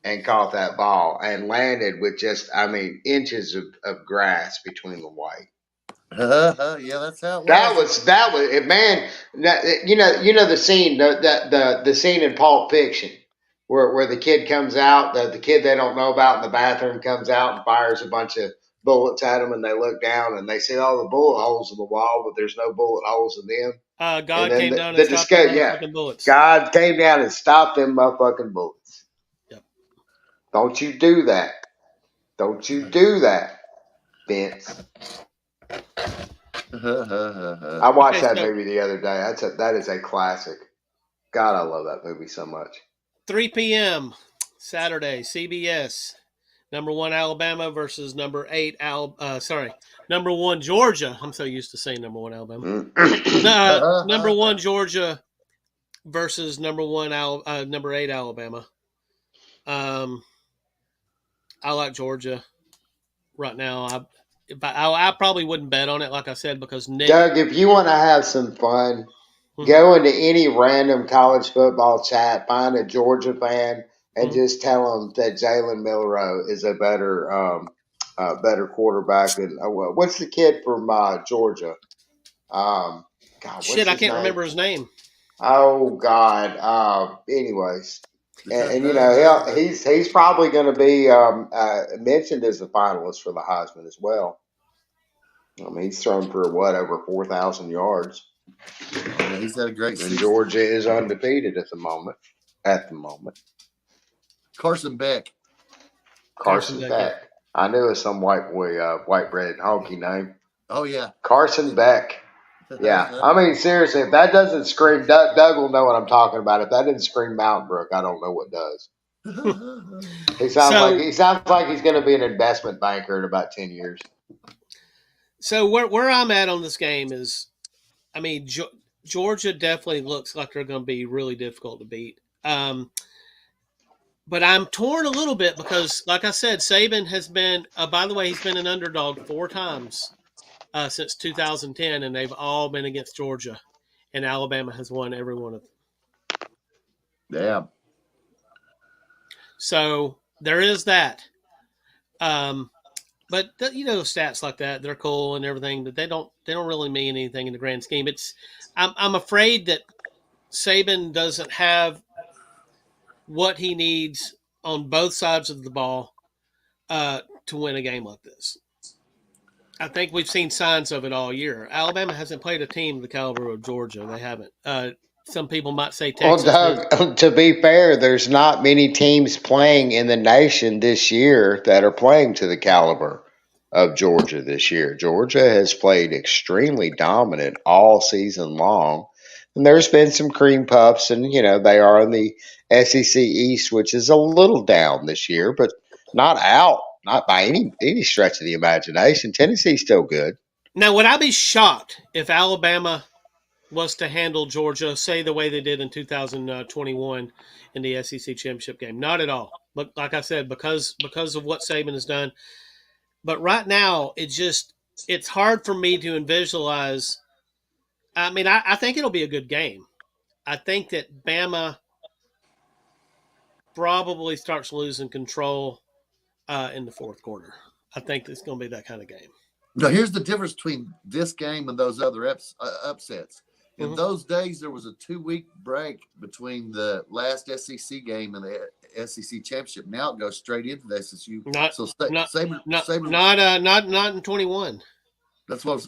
and caught that ball and landed with just, I mean, inches of grass between the white.
Yeah, that's how it was.
That was man. You know the scene, the scene in Pulp Fiction where the kid comes out, the kid they don't know about in the bathroom comes out and fires a bunch of bullets at them, and they look down and they see all the bullet holes in the wall, but there's no bullet holes in them. And
God
then
came down and
the
stopped them
discovery, yeah,
motherfucking bullets.
God came down and stopped them motherfucking bullets.
Yep.
Don't you do that? Don't you do that, Vince? I watched that movie the other day. That is a classic. God, I love that movie so much.
3 p.m. Saturday, CBS. Number 1 Alabama versus number 8 number 1 Georgia. I'm so used to saying number 1 Alabama. Number 1 Georgia versus number 8 Alabama. I like Georgia right now. I probably wouldn't bet on it, like I said, because Nick.
Doug, if you want to have some fun, go into any random college football chat, find a Georgia fan, and just tell them that Jalen Milroe is a better quarterback than what's the kid from Georgia? God,
Shit, I can't remember his name.
Oh God. Anyways, and you know he's probably going to be mentioned as a finalist for the Heisman as well. I mean, he's thrown for over 4,000 yards.
Yeah, he's had a great season.
And Georgia is undefeated at the moment.
Carson Beck.
Carson Beck. I knew it was some white boy, white bread honky name.
Oh yeah,
Carson Beck. Yeah, I mean seriously, if that doesn't scream, Doug will know what I'm talking about. If that didn't scream Mountain Brook, I don't know what does. He sounds like he's going to be an investment banker in about 10 years.
So where I'm at on this game is, I mean, Georgia definitely looks like they're going to be really difficult to beat. But I'm torn a little bit because, like I said, Saban has been. By the way, he's been an underdog 4 times since 2010, and they've all been against Georgia, and Alabama has won every one of them.
Yeah.
So there is that. But stats like that, they're cool and everything, but they don't really mean anything in the grand scheme. I'm afraid that Saban doesn't have what he needs on both sides of the ball to win a game like this. I think we've seen signs of it all year. Alabama hasn't played a team the caliber of Georgia. They haven't. Some people might say Texas.
Well, Doug, to be fair, there's not many teams playing in the nation this year that are playing to the caliber of Georgia this year. Georgia has played extremely dominant all season long. And there's been some cream puffs, and, they are in the SEC East, which is a little down this year, but not out, not by any stretch of the imagination. Tennessee's still good.
Now, would I be shocked if Alabama was to handle Georgia, say the way they did in 2021 in the SEC championship game? Not at all. But like I said, because of what Saban has done. But right now, it's hard for me to visualize. I mean, I think it'll be a good game. I think that Bama probably starts losing control in the fourth quarter. I think it's going to be that kind of game.
Now, here's the difference between this game and those other upsets. in those days, there was a 2-week break between the last SEC game and the SEC championship. Now it goes straight into the SSU.
Not
So
not
Saban,
not
Saban,
not in 21.
that's what.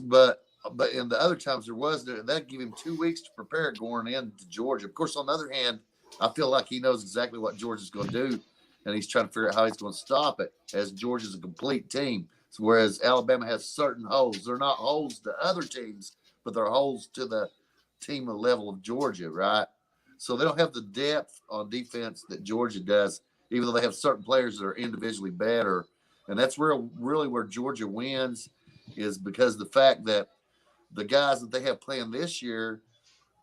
But in the other times there was that give him 2 weeks to prepare going into Georgia. Of course, on the other hand, I feel like he knows exactly what Georgia's going to do, and he's trying to figure out how he's going to stop it. As Georgia's a complete team, whereas Alabama has certain holes. They're not holes to other teams, but they're holes to the team level of Georgia, right? So they don't have the depth on defense that Georgia does, even though they have certain players that are individually better. And that's really where Georgia wins, is because of the fact that the guys that they have playing this year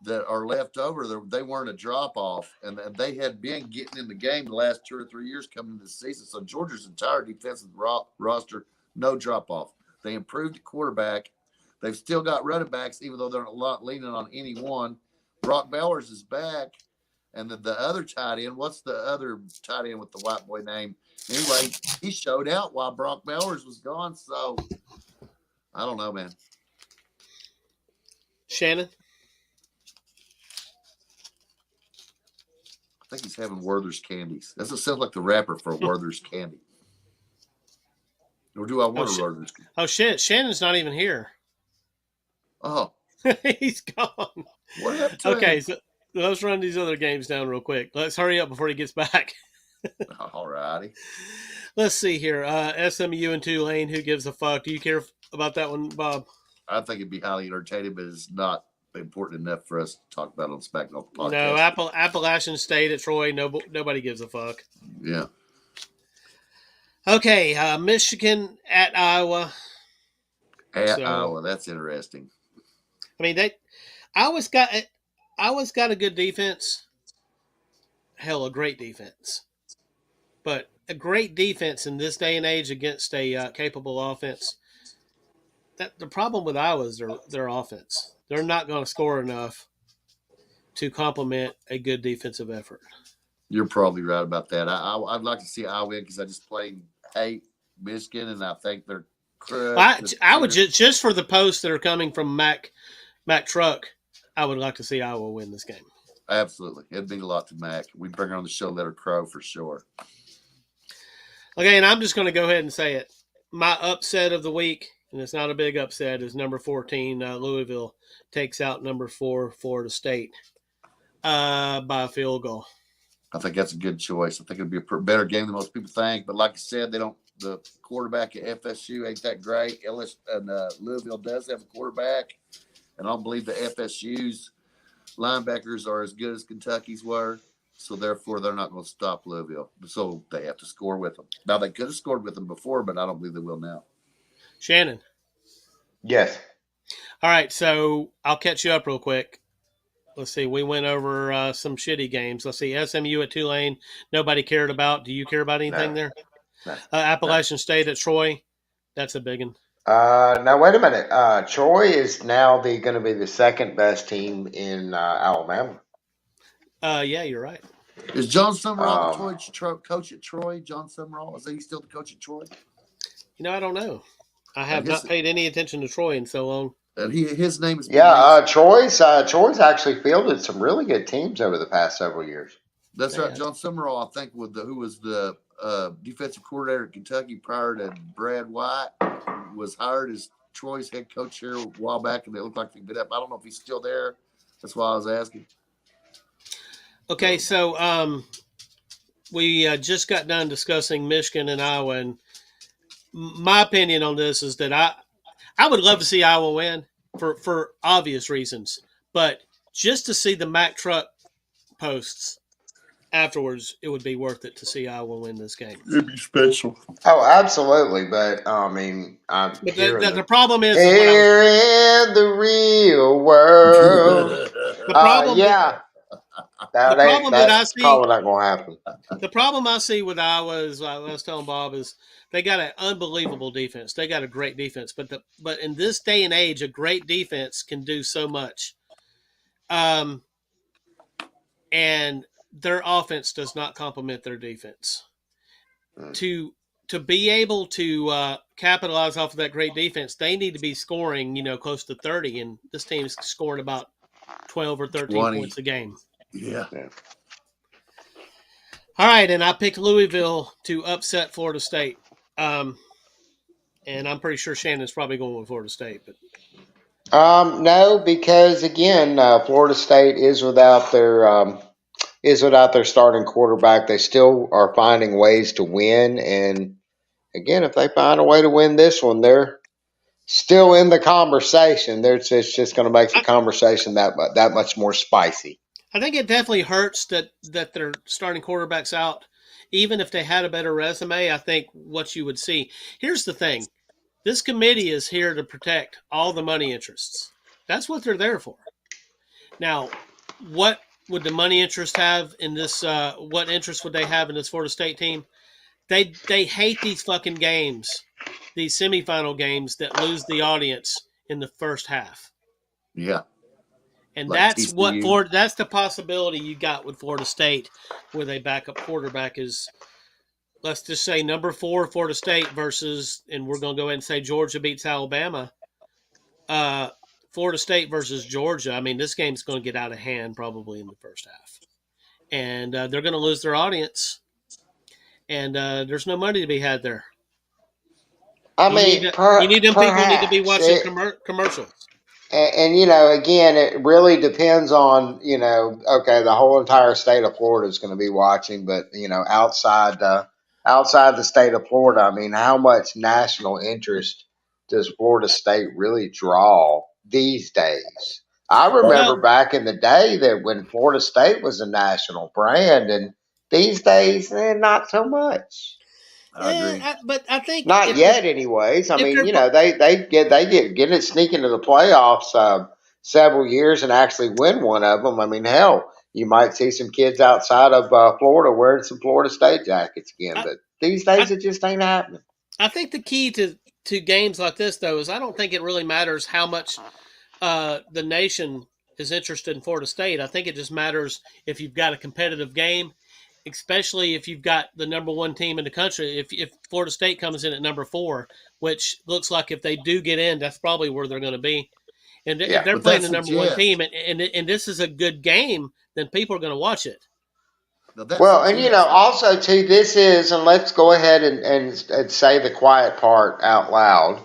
that are left over, they weren't a drop off, and they had been getting in the game the last 2 or 3 years coming into the season. So Georgia's entire defensive roster, no drop off. They improved the quarterback. They've still got running backs, even though they're not leaning on any one. Brock Bowers is back, and the other tight end. What's the other tight end with the white boy name? Anyway, he showed out while Brock Bowers was gone. So I don't know, man.
Shannon?
I think he's having Werther's candies. That sounds like the rapper for Werther's candy. Or do I want a Werther's candy?
Oh, shit. Shannon's not even here.
Oh.
He's gone.
What happened to him?
So let's run these other games down real quick. Let's hurry up before he gets back.
All righty.
Let's see here. SMU and Tulane. Who gives a fuck? Do you care about that one, Bob?
I think it'd be highly entertaining, but it's not important enough for us to talk about on Smacking Off the Podcast.
No, Appalachian State at Troy. Nobody gives a fuck.
Yeah.
Okay, Michigan at Iowa.
Iowa, that's interesting.
I mean, Iowa's got a good defense. Hell, a great defense. But a great defense in this day and age against a capable offense. The problem with Iowa is their offense. They're not going to score enough to complement a good defensive effort.
You're probably right about that. I'd like to see Iowa win because I just plain hate Michigan, and I think they're crushed.
I would just for the posts that are coming from Mac Truck, I would like to see Iowa win this game.
Absolutely. It'd mean a lot to Mac. We'd bring her on the show, let her crow for sure.
Okay, and I'm just going to go ahead and say it. My upset of the week, and it's not a big upset, is number 14, Louisville takes out number 4, Florida State by a field goal.
I think that's a good choice. I think it'd be a better game than most people think. But like I said, the quarterback at FSU ain't that great. Louisville does have a quarterback. And I don't believe the FSU's linebackers are as good as Kentucky's were. So, therefore, they're not going to stop Louisville. So, they have to score with them. Now, they could have scored with them before, but I don't believe they will now.
Shannon.
Yes.
All right, so I'll catch you up real quick. Let's see. We went over some shitty games. Let's see. SMU at Tulane, nobody cared about. Do you care about anything there?
No.
Appalachian State at Troy, that's a big one.
Now, wait a minute. Troy is now going to be the second best team in Alabama.
Yeah, you're right.
Is John Summerall the coach at Troy? John Summerall? Is he still the coach at Troy?
I don't know. I have not paid any attention to Troy in so long.
And his name is
Troy's actually fielded some really good teams over the past several years.
That's right. John Summerall, I think, who was the defensive coordinator at Kentucky prior to Brad White, was hired as Troy's head coach here a while back, and they looked like they've been up. I don't know if he's still there. That's why I was asking. Okay,
so we just got done discussing Michigan and Iowa, and my opinion on this is that I would love to see Iowa win for obvious reasons, but just to see the Mac Truck posts afterwards, it would be worth it to see Iowa win this game.
It'd be special.
Oh, absolutely. But I mean,
the problem is
here in the real world.
The problem,
that I see, probably not going to happen.
The problem I see with Iowa is, I was telling Bob, is they got an unbelievable defense. They got a great defense, but in this day and age, a great defense can do so much. And their offense does not complement their defense. To be able to capitalize off of that great defense, they need to be scoring, close to 30, and this team is scoring about 12 or 13
20.
points a game.
Yeah.
All right, and I picked Louisville to upset Florida State. And I'm pretty sure Shannon's probably going with Florida State. But
No, because again, Florida State is without their starting quarterback. They still are finding ways to win, and again, if they find a way to win this one, they're still in the conversation. It's just going to make the conversation that much more spicy.
I think it definitely hurts that their starting quarterback's out. Even if they had a better resume, I think what you would see. Here's the thing. This committee is here to protect all the money interests. That's what they're there for. Now, what would the money interest have in this? What interest would they have in this Florida State team? They hate these fucking games, these semifinal games that lose the audience in the first half.
Yeah.
And
Like
that's
TCU.
that's the possibility you got with Florida State, where they backup quarterback is, let's just say, number 4 Florida State versus, and we're going to go ahead and say Georgia beats Alabama. Florida State versus Georgia. I mean, this game's going to get out of hand probably in the first half, and they're going to lose their audience, and there's no money to be had there.
I
You
mean,
need them people need to be
perhaps
watching commercials.
And again, it really depends on okay, the whole entire state of Florida is going to be watching, but outside the state of Florida, I mean, how much national interest does Florida State really draw these days? I remember
Well,
back in the day that when Florida State was a national brand, and these days, not so much.
I agree.
but I think
Not yet, anyways. I
if
mean,
they're
they get sneak into the playoffs several years and actually win one of them. I mean, hell, you might see some kids outside of Florida wearing some Florida State jackets again. But these days, it just ain't happening.
I think the key to games like this, though, is I don't think it really matters how much the nation is interested in Florida State. I think it just matters if you've got a competitive game, especially if you've got the number 1 team in the country. If Florida State comes in at number 4, which looks like if they do get in, that's probably where they're going to be. And if they're playing the number 1 team, and this is a good game, then people are going to watch it.
Well, and also too, this is, and let's go ahead and say the quiet part out loud.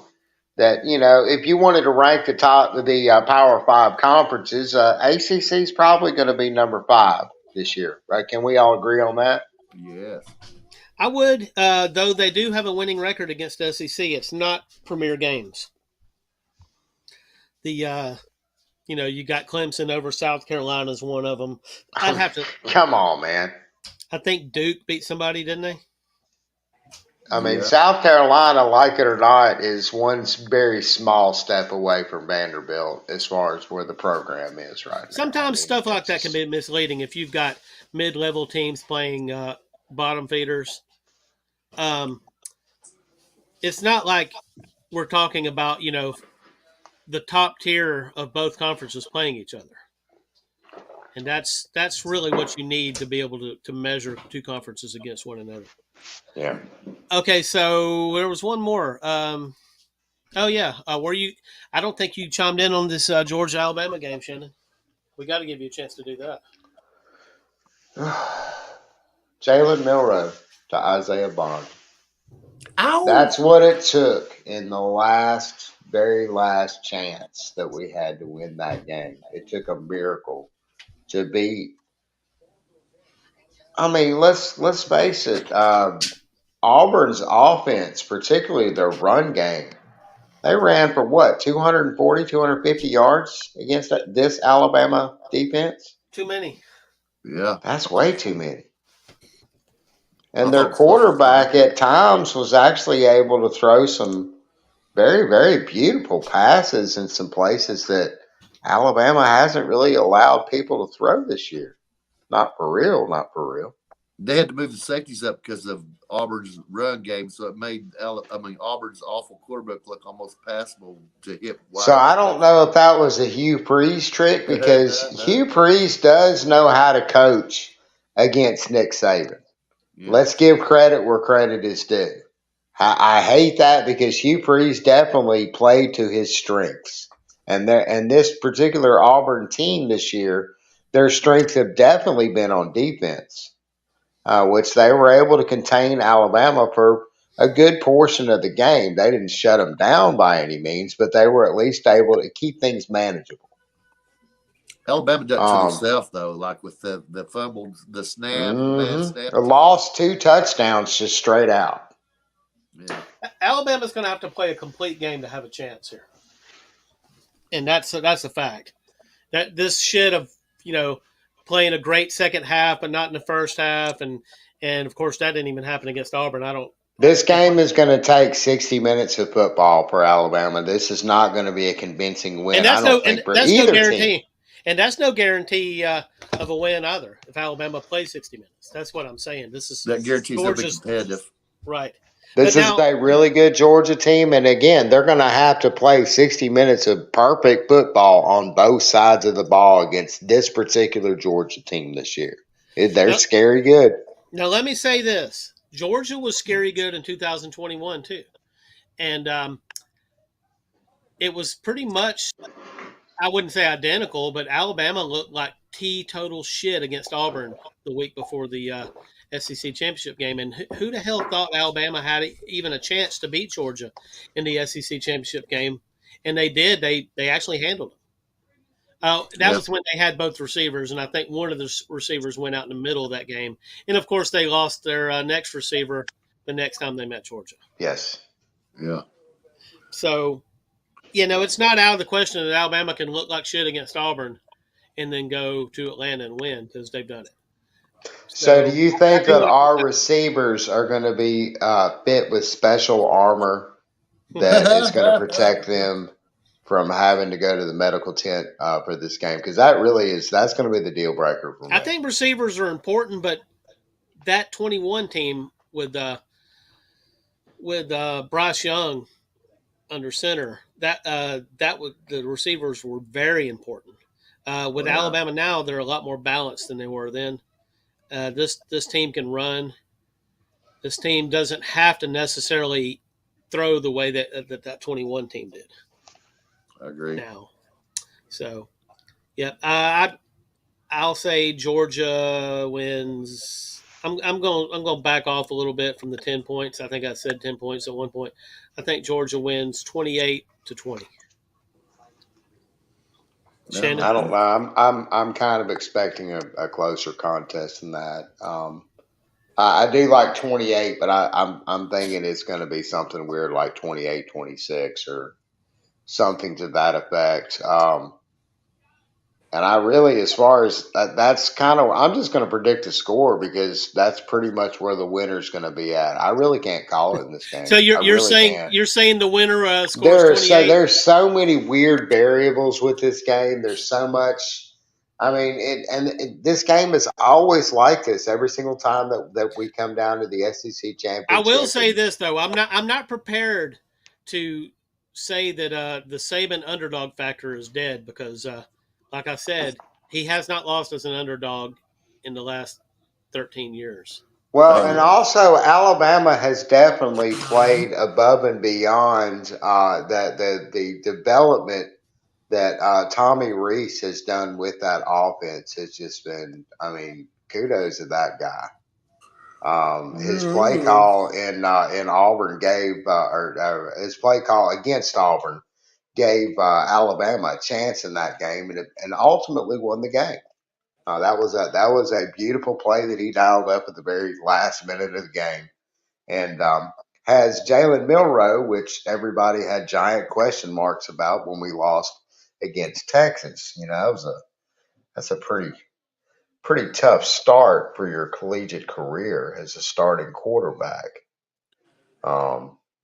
That if you wanted to rank the Power 5 conferences, ACC is probably going to be number 5 this year, right? Can we all agree on that?
Yes.
I would, though they do have a winning record against SEC. It's not premier games. The you got Clemson over South Carolina as one of them. I'd have to.
Come on, man.
I think Duke beat somebody, didn't they?
I mean, South Carolina, like it or not, is one very small step away from Vanderbilt as far as where the program is right now.
Sometimes stuff like that can be misleading if you've got mid-level teams playing bottom feeders. It's not like we're talking about, the top tier of both conferences playing each other. And that's really what you need to be able to measure two conferences against one another.
Yeah.
Okay, so there was one more. Were you? I don't think you chimed in on this Georgia Alabama game, Shannon. We got to give you a chance to do that.
Jalen Milroe to Isaiah Bond.
Ow!
That's what it took in the very last chance that we had to win that game. It took a miracle to beat. I mean, let's face it. Auburn's offense, particularly their run game, they ran for what, 240, 250 yards against this Alabama defense?
Too many.
Yeah.
That's way too many. And their quarterback at times was actually able to throw some very, very beautiful passes in some places that Alabama hasn't really allowed people to throw this year. Not for real.
They had to move the safeties up because of Auburn's run game, so it made Auburn's awful quarterback look almost passable to hit wide.
So I don't know if that was a Hugh Freeze trick, because Hugh Freeze does know how to coach against Nick Saban. Yeah. Let's give credit where credit is due. I hate that because Hugh Freeze definitely played to his strengths. And this particular Auburn team this year, their strengths have definitely been on defense, which they were able to contain Alabama for a good portion of the game. They didn't shut them down by any means, but they were at least able to keep things manageable.
Alabama done it to themselves though, like with the fumbled, the snap, the bad snap.
Lost 2 touchdowns just straight out.
Yeah. Alabama's going to have to play a complete game to have a chance here, and that's a fact. That this shit of playing a great second half but not in the first half, and of course that didn't even happen against Auburn.
This game is going to take 60 minutes of football for Alabama. This is not going to be a convincing win.
And that's
I don't think for either team.
And that's no guarantee of a win either. If Alabama plays 60 minutes, that's what I'm saying. That
guarantees they'll be competitive,
right?
This is a really good Georgia team, and again, they're going to have to play 60 minutes of perfect football on both sides of the ball against this particular Georgia team this year. They're scary good.
Now, let me say this. Georgia was scary good in 2021, too. And it was pretty much, I wouldn't say identical, but Alabama looked like total shit against Auburn the week before the SEC championship game. And who the hell thought Alabama had even a chance to beat Georgia in the SEC championship game? And they did. They actually handled them. That was when they had both receivers, and I think one of the receivers went out in the middle of that game. And, of course, they lost their next receiver the next time they met Georgia.
Yes.
Yeah.
So, it's not out of the question that Alabama can look like shit against Auburn and then go to Atlanta and win because they've done it.
So do you think that our receivers are going to be fit with special armor that is going to protect them from having to go to the medical tent for this game? Because that's going to be the deal breaker for me.
I think receivers are important, but that 21 team with Bryce Young under center, the receivers were very important. With Alabama now, they're a lot more balanced than they were then. This team can run. This team doesn't have to necessarily throw the way that 21 team did.
I agree.
Now, so I'll say Georgia wins. I'm going to back off a little bit from the 10 points. I think I said 10 points at one point. I think Georgia wins 28-20.
I don't know. I'm kind of expecting a closer contest than that. I do like 28, but I'm thinking it's going to be something weird like 28-26 or something to that effect. And I really, as far as that's kind of, I'm just going to predict the score because that's pretty much where the winner's going to be at. I really can't call it in this game.
So you're saying the winner scores 28?
There's so many weird variables with this game. There's so much. I mean, this game is always like this every single time that we come down to the SEC championship.
I will say this though, I'm not prepared to say that the Saban underdog factor is dead because. Like I said, he has not lost as an underdog in the last 13 years.
Well, and also Alabama has definitely played above and beyond the development that Tommy Rees has done with that offense has just been, kudos to that guy. His play call in Auburn gave, his play call against Auburn gave Alabama a chance in that game and ultimately won the game. That was a beautiful play that he dialed up at the very last minute of the game, and has Jalen Milroe, which everybody had giant question marks about when we lost against Texas. That's a pretty tough start for your collegiate career as a starting quarterback.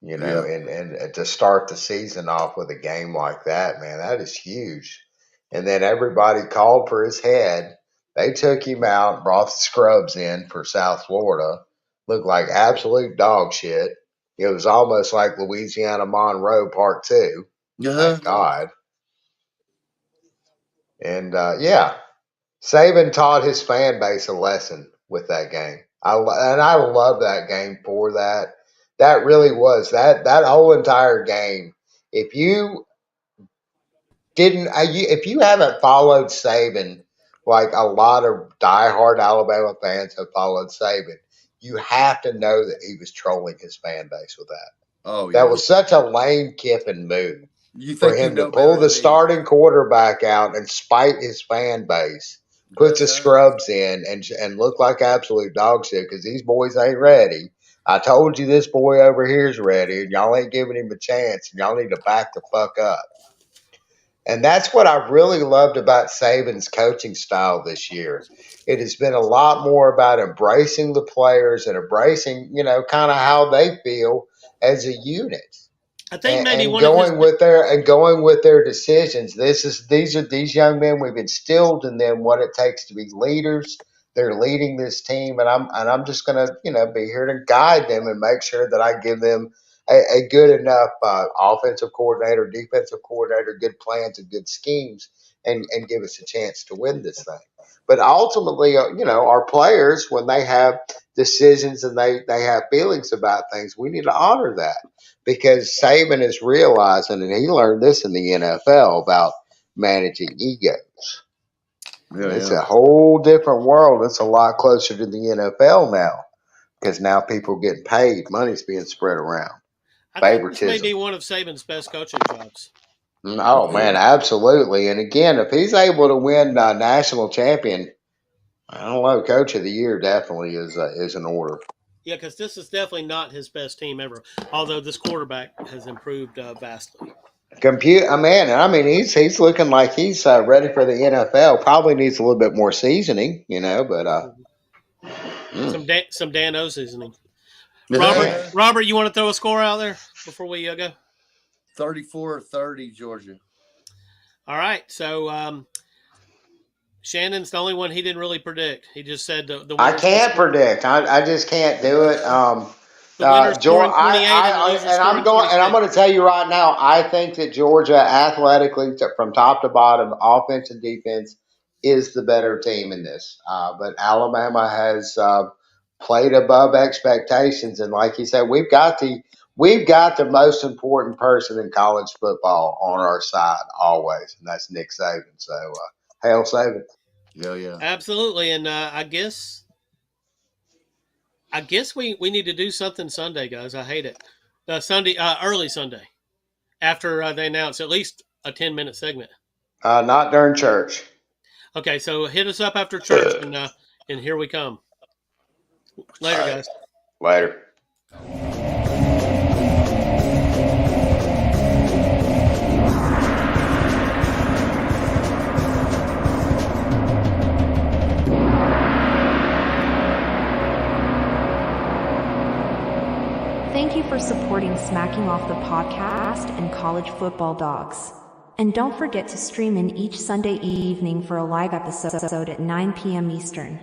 And to start the season off with a game like that, man, that is huge. And then everybody called for his head. They took him out, brought the scrubs in for South Florida. Looked like absolute dog shit. It was almost like Louisiana Monroe Part 2. Thank God. And, Saban taught his fan base a lesson with that game. I love that game for that. That really was that whole entire game. If you didn't. If you haven't followed Saban, like a lot of diehard Alabama fans have followed Saban, you have to know that he was trolling his fan base with that.
Oh
That
yeah.
was such a Lane Kiffin move
You
for
think you
him to
know
pull
better
the
than he?
starting quarterback out and spite his fan base, put the scrubs in, and look like absolute dog shit because these boys ain't ready. I told you this boy over here is ready, and y'all ain't giving him a chance, and y'all need to back the fuck up. And that's what I've really loved about Saban's coaching style this year. It has been a lot more about embracing the players and embracing, kind of how they feel as a unit
I think
and,
maybe
and
one of his.
going with their decisions. These are these young men. We've instilled in them what it takes to be leaders. They're leading this team, and I'm just gonna be here to guide them and make sure that I give them a good enough offensive coordinator, defensive coordinator, good plans and good schemes, and give us a chance to win this thing. But ultimately, our players, when they have decisions and they have feelings about things, we need to honor that because Saban is realizing, and he learned this in the NFL about managing egos. It's a whole different world. It's a lot closer to the NFL now because now people are getting paid. Money's being spread around.
I think this may
Favoritism.
be one of Saban's best coaching jobs.
Oh man, absolutely. And again, if he's able to win national champion, I don't know, coach of the year definitely is an order.
Yeah, because this is definitely not his best team ever. Although this quarterback has improved vastly.
Man, I mean, he's looking like he's ready for the NFL. Probably needs a little bit more seasoning, but
Some Dan O seasoning.
Yeah.
Robert, you want to throw a score out there before we go?
34-30 Georgia.
All right. So Shannon's the only one he didn't really predict. He just said the
I
winners.
can't predict. I just can't do it.
The winner's scoring 28 and the loser's
I'm
scoring 26.
going to tell you right now. I think that Georgia, athletically, from top to bottom, offense and defense, is the better team in this. But Alabama has played above expectations, and like you said, we've got the most important person in college football on our side always, and that's Nick Saban. So, hail Saban!
Yeah.
Absolutely, and I guess we need to do something Sunday, guys. I hate it. Sunday, early Sunday, after they announce at least a 10-minute segment.
Not during church.
Okay, so hit us up after church, and here we come. Later, guys.
Later.
Thank you for supporting Smacking Off the Podcast and College Football Dogs. And don't forget to stream in each Sunday evening for a live episode at 9 p.m. Eastern.